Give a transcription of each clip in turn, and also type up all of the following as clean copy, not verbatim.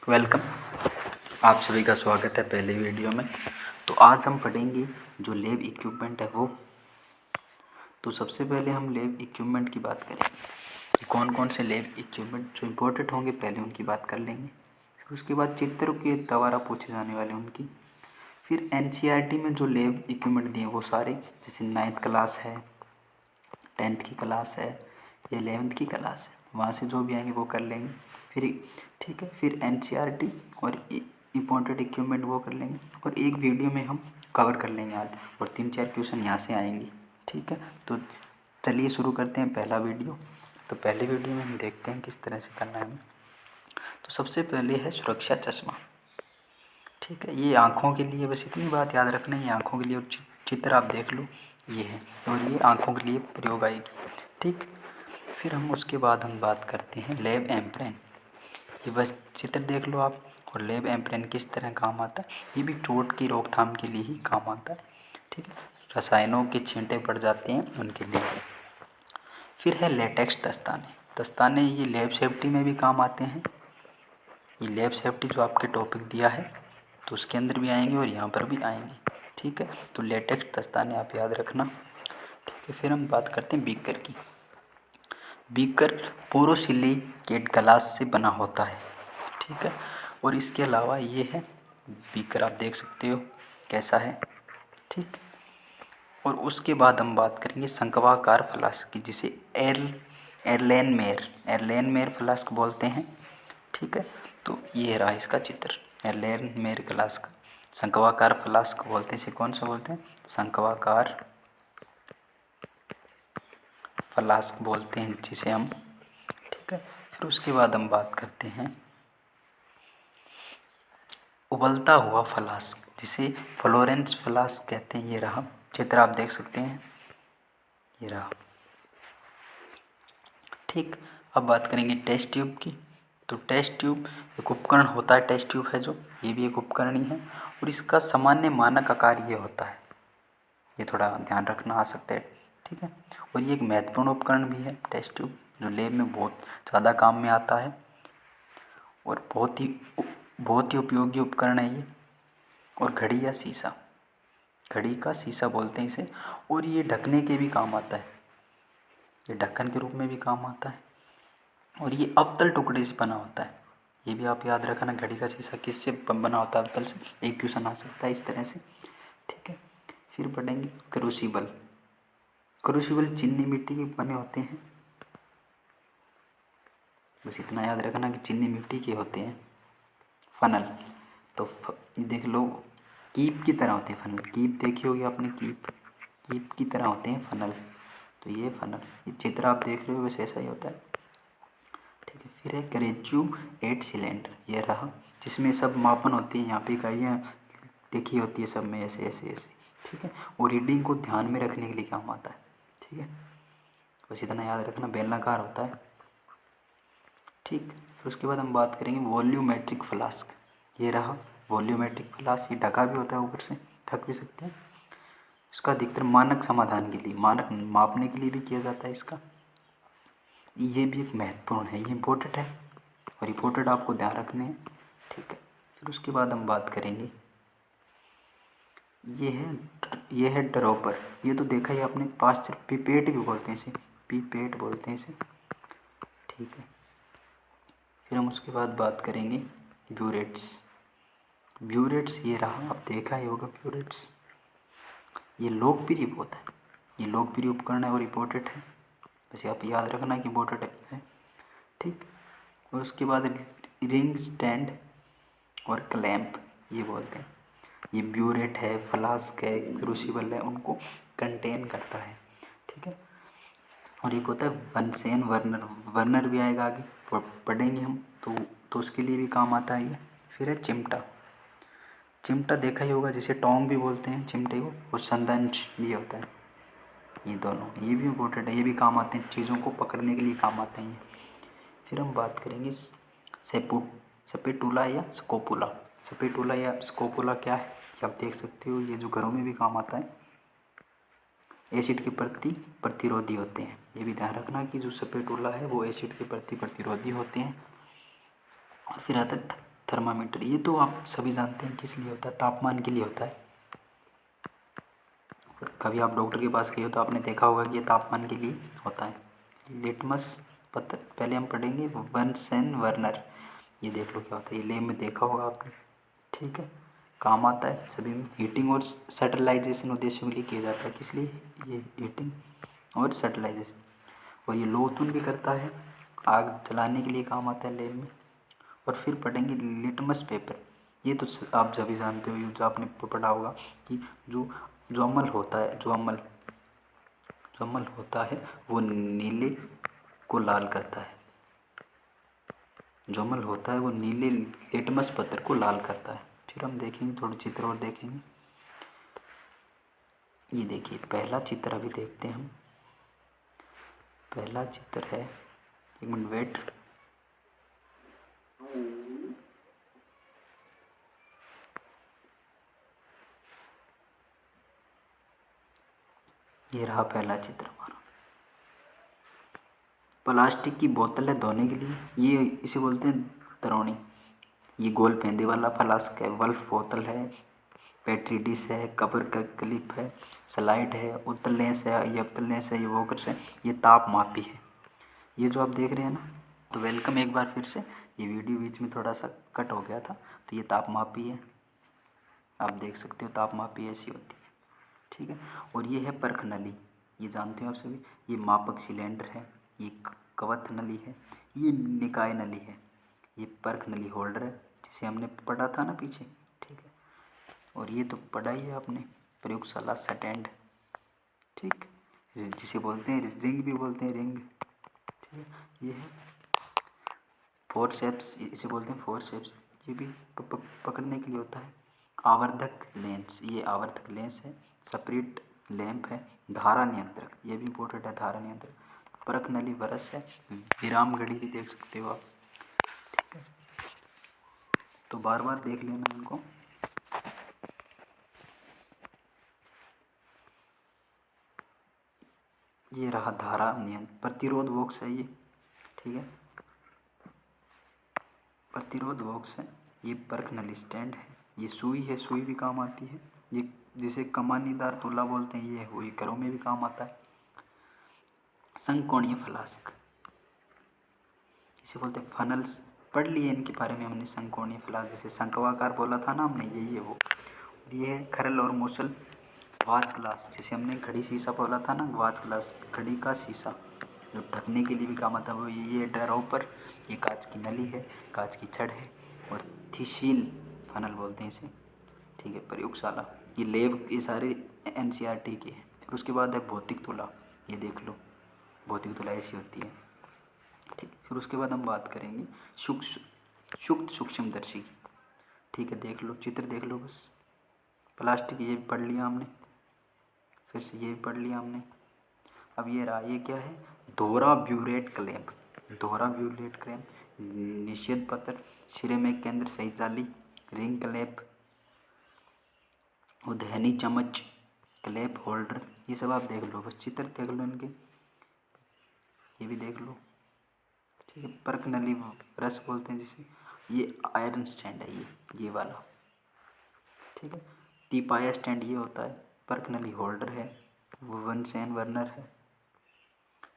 Welcome. आप सभी का स्वागत है पहले वीडियो में। तो आज हम पढ़ेंगे जो लैब इक्विपमेंट है वो। तो सबसे पहले हम लैब इक्विपमेंट की बात करेंगे। कौन कौन से लैब इक्विपमेंट जो इम्पोर्टेंट होंगे पहले उनकी बात कर लेंगे। फिर उसके बाद चित्रों के द्वारा पूछे जाने वाले उनकी। फिर एनसीईआरटी में जो लैब इक्विपमेंट दिए वो सारे, जैसे 9th क्लास है, 10th की क्लास है या 11th की क्लास है, वहाँ से जो भी आएंगे वो कर लेंगे। फिर ठीक है, फिर एनसीईआरटी और इम्पोर्टेंट इक्विपमेंट वो कर लेंगे और एक वीडियो में हम कवर कर लेंगे आज, और 3-4 क्वेश्चन यहाँ से आएंगे। ठीक है, तो चलिए शुरू करते हैं पहला वीडियो। तो पहले वीडियो में हम देखते हैं किस तरह से करना है। तो सबसे पहले है सुरक्षा चश्मा। ठीक है, ये आँखों के लिए, बस इतनी बात याद रखना, ये आँखों के लिए, और चित्र आप देख लो ये है, और ये आँखों के लिए प्रयोग आएगी। ठीक, फिर हम उसके बाद हम बात करते हैं लैब एम्प्रेन। ये बस चित्र देख लो आप, और लैब एम्प्रेन किस तरह काम आता है। ये भी चोट की रोकथाम के लिए ही काम आता है। ठीक है, रसायनों के छींटे पड़ जाते हैं उनके लिए। फिर है लेटेक्स दस्ताने। दस्ताने ये लैब सेफ्टी में भी काम आते हैं। ये लैब सेफ्टी जो आपके टॉपिक दिया है तो उसके अंदर भी आएंगे और यहाँ पर भी आएंगे। ठीक है, तो लेटेक्स दस्ताने आप याद रखना। ठीक है, फिर हम बात करते हैं बीकर की। बीकर बोरोसिलिकेट ग्लास से बना होता है। ठीक है, और इसके अलावा ये है बीकर, आप देख सकते हो कैसा है। ठीक, और उसके बाद हम बात करेंगे शंक्वाकार फ्लास्क की, जिसे एरलेनमेयर फ्लास्क बोलते हैं। ठीक है, तो ये रहा इसका चित्र, एरलेनमेयर फ्लास्क, शंक्वाकार फ्लास्क बोलते हैं इसे। कौन सा बोलते हैं? शंक्वाकार फ्लास्क बोलते हैं जिसे हम। ठीक है, फिर उसके बाद हम बात करते हैं उबलता हुआ फ्लास्क, जिसे फ्लोरेंस फ्लास्क कहते हैं। ये रहा चित्र, आप देख सकते हैं, ये रहा। ठीक, अब बात करेंगे टेस्ट ट्यूब की। तो टेस्ट ट्यूब एक उपकरण होता है, टेस्ट ट्यूब है जो, ये भी एक उपकरण ही है, और इसका सामान्य मानक आकार ये होता है। ये थोड़ा ध्यान रखना आ सकता है। ठीक है, और ये एक महत्वपूर्ण उपकरण भी है टेस्ट ट्यूब, जो लैब में बहुत ज़्यादा काम में आता है और बहुत ही उपयोगी उपकरण है ये। और घड़ी या शीशा, घड़ी का शीशा बोलते हैं इसे, और ये ढकने के भी काम आता है, ये ढक्कन के रूप में भी काम आता है, और ये अवतल टुकड़े से बना होता है। ये भी आप याद रखना, घड़ी का शीशा किससे बना होता है? अवतल से। एक क्वेश्चन आ सकता है इस तरह से। ठीक है, फिर पढ़ेंगे क्रूसिबल। क्रूसिबल चीनी मिट्टी के बने होते हैं, बस इतना याद रखना कि चीनी मिट्टी के होते हैं। फनल, तो देख लो, कीप की तरह होते हैं फनल। कीप देखी होगी आपने, कीप की तरह होते हैं फनल। तो ये फनल, ये चित्र आप देख रहे हो वैसे ऐसा ही होता है। ठीक है, फिर है ग्रेजुएट सिलेंडर, ये रहा, जिसमें सब मापन होती है। यहाँ पे इकाइयाँ देखी होती है सब में, ऐसे ऐसे ऐसे। ठीक है, और रीडिंग को ध्यान में रखने के लिए काम आता है। ठीक है, बस इतना याद रखना, बेलनाकार होता है। ठीक, फिर उसके बाद हम बात करेंगे वॉल्यूमेट्रिक फ्लास्क। ये रहा वॉल्यूमेट्रिक फ्लास्क, ये ढका भी होता है, ऊपर से ढक भी सकते हैं। इसका अधिकतर मानक समाधान के लिए, मानक मापने के लिए भी किया जाता है इसका। ये भी एक महत्वपूर्ण है, ये इम्पोर्टेंट है, और इम्पोर्टेंट आपको ध्यान रखने हैं। ठीक है, फिर उसके बाद हम बात करेंगे, ये है ड्रॉपर। ये तो देखा ही आपने, पास्चर पिपेट भी बोलते हैं इसे, पिपेट बोलते हैं इसे। ठीक है, फिर हम उसके बाद बात करेंगे ब्यूरेट्स। ब्यूरेट्स ये रहा, आप देखा ही होगा ब्यूरेट्स। ये लोकप्रिय होता है, ये लोकप्रिय उपकरण है और इम्पोर्टेंट है, बस आप याद रखना कि इम्पोर्टेंट है। ठीक, और उसके बाद रिंग स्टैंड और क्लैंप ये बोलते हैं। ये ब्यूरेट है, फ्लास्क है, क्रूसिबल है, उनको कंटेन करता है। ठीक है, और एक होता है बंसेन वर्नर, वर्नर भी आएगा आगे, पढ़ेंगे हम, तो उसके लिए भी काम आता है ये। फिर है चिमटा। चिमटा देखा ही होगा, जिसे टोंग भी बोलते हैं चिमटे को, और संदंश ये होता है। ये दोनों, ये भी इम्पोर्टेंट है, ये भी काम आते हैं, चीज़ों को पकड़ने के लिए काम आते हैं ये। फिर हम बात करेंगे सपेटुला या स्कोपुला। सपेटुला या स्कोपुला क्या है, ये आप देख सकते हो, ये जो घरों में भी काम आता है। एसिड के प्रति प्रतिरोधी होते हैं, ये भी ध्यान रखना कि जो सपेटुला है वो एसिड के प्रति प्रतिरोधी होते हैं। और फिर आता है थर्मामीटर, ये तो आप सभी जानते हैं किस लिए होता है, तापमान के लिए होता है। कभी आप डॉक्टर के पास गए हो तो आपने देखा होगा कि ये तापमान के लिए होता है। लिटमस पत्र, पहले हम पढ़ेंगे बर्नसेन वर्नर, ये देख लो क्या होता है, ये लैब में देखा होगा आपने, ठीक है। काम आता है सभी में, हीटिंग और सेटलाइजेशन उद्देश्य के लिए किया जाता है। किस लिए? ये हीटिंग और सेटलाइजेशन, और ये लो उत्पन्न भी करता है, आग जलाने के लिए काम आता है लैब में। और फिर पढ़ेंगे लिटमस पेपर, ये तो आप सभी जानते हो, जो आपने पढ़ा होगा कि जो जो अम्ल होता है, जो अम्ल होता है वो नीले को लाल करता है, जो अम्ल होता है वो नीले लिटमस पत्र को लाल करता है। फिर हम देखेंगे थोड़े चित्र और देखेंगे। ये देखिए पहला चित्र अभी देखते हैं हम। पहला चित्र है, एक मिनट वेट, ये रहा पहला चित्र हमारा। प्लास्टिक की बोतलें धोने के लिए, ये इसे बोलते हैं तरौनी। ये गोल पेंदे वाला फ्लास्क है, वल्फ बोतल है, पेट्री डिश है, कवर का क्लिप है, स्लाइड है, उत्तल लेंस है, ये अवतल लेंस है, ये वोकर्स है, ये ताप मापी है। ये जो आप देख रहे हैं ना, तो वेलकम एक बार फिर से। ये वीडियो बीच में थोड़ा सा कट हो गया था, तो ये ताप मापी है, आप देख सकते हो ताप मापी ऐसी होती है, ठीक है। और ये है परख नली, ये जानते हो आप सभी, ये मापक सिलेंडर है, ये कवथ नली है, ये निकाय नली है, ये परख नली होल्डर है जिसे हमने पढ़ा था ना पीछे, ठीक है। और ये तो पढ़ा ही है आपने, प्रयोगशाला स्टैंड, ठीक, जिसे बोलते हैं रिंग भी बोलते हैं, रिंग, ठीक है। ये है फोरसेप्स, इसे बोलते हैं फोरसेप्स, ये भी पकड़ने के लिए होता है। आवर्धक लेंस, ये आवर्धक लेंस है। स्प्रिट लैंप है। धारा नियंत्रक, ये भी इम्पोर्टेंट है, धारा नियंत्रक। परख नली ब्रश है। विराम घड़ी भी देख सकते हो आप, ठीक है। तो बार बार देख लेना इनको। ये रहा धारा नियंत्रण, प्रतिरोध बॉक्स है ये, ठीक है, प्रतिरोध बॉक्स है। ये परख नली स्टैंड है। ये सुई है, सुई भी काम आती है। ये जिसे कमानीदार तुला बोलते हैं, ये हुई घरों में भी काम आता है। संकोणीय फ्लास्क, इसे बोलते हैं फनल्स, पढ़ लिए इनके बारे में हमने। संकोणीय फ्लास्क, जैसे शंक्वाकार बोला था ना हमने, यही है वो। और ये है खरल और मूसल वाच ग्लास, जैसे हमने घड़ी शीशा बोला था ना, वाच ग्लास घड़ी का शीशा, जो ढकने के लिए भी काम आता है वो। ये ड्रॉपर, ये कांच की नली है, कांच की छड़ है। और थिशील फनल बोलते हैं इसे, ठीक है। प्रयोगशाला, ये लैब, ये सारे NCERT के हैं। फिर उसके बाद है भौतिक तुला, ये देख लो, भौतिक तुला ऐसी होती है, ठीक। फिर उसके बाद हम बात करेंगे सूक्ष्म सूक्ष्मदर्शी की, ठीक है। देख लो चित्र, देख लो बस। प्लास्टिक ये भी पढ़ लिया हमने, फिर से ये भी पढ़ लिया हमने। अब ये रहा, ये क्या है, दोहरा ब्यूरेट क्लैंप, दोहरा ब्यूरेट क्लैंप, निषेध पत्र, सिरे में केंद्र सही जाली, रिंग क्लैंप, उधहनी चम्मच, क्लैंप होल्डर, ये सब आप देख लो बस, चित्र देख लो इनके, ये भी देख लो, ठीक है। परख नली ब्रश बोलते हैं जिसे, ये आयरन स्टैंड है, ये वाला, ठीक है। तिपाया स्टैंड ये होता है। परख नली होल्डर है, वनसेन वर्नर है,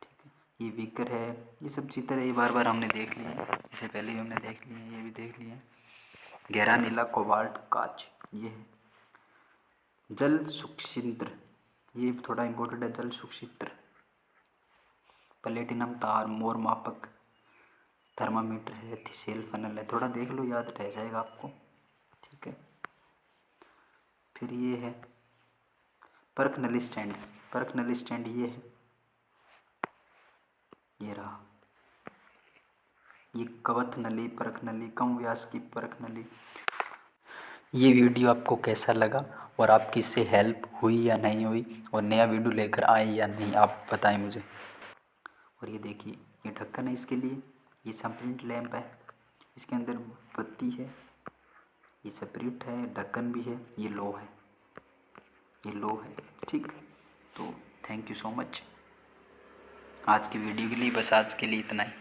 ठीक है। ये विकर है, ये सब चित्र है, ये बार बार हमने देख लिए हैं, इससे पहले भी हमने देख लिए हैं, ये भी देख लिए हैं। गहरा नीला कोबाल्ट कांच, ये है। जल सूक्ष्मयंत्र, ये थोड़ा इम्पोर्टेंट है, जल सूक्ष्मयंत्र। प्लेटिनम तार, मोर मापक, थर्मामीटर है, थिसेल फनल है, थोड़ा देख लो, याद रह जाएगा आपको, ठीक है। फिर ये है परख नली स्टैंड, परख नली स्टैंड ये है, ये रहा। ये कवथ नली, परख नली, कम व्यास की परख नली। ये वीडियो आपको कैसा लगा और आपकी इससे हेल्प हुई या नहीं हुई, और नया वीडियो लेकर आए या नहीं, आप बताएं मुझे। और ये देखिए, ये ढक्कन है इसके लिए, ये स्प्रिट लैंप है, इसके अंदर बत्ती है, ये स्प्रिट है, ढक्कन भी है, ये लो है, ये लो है, ठीक। तो थैंक यू सो मच आज की वीडियो के लिए, बस आज के लिए इतना ही।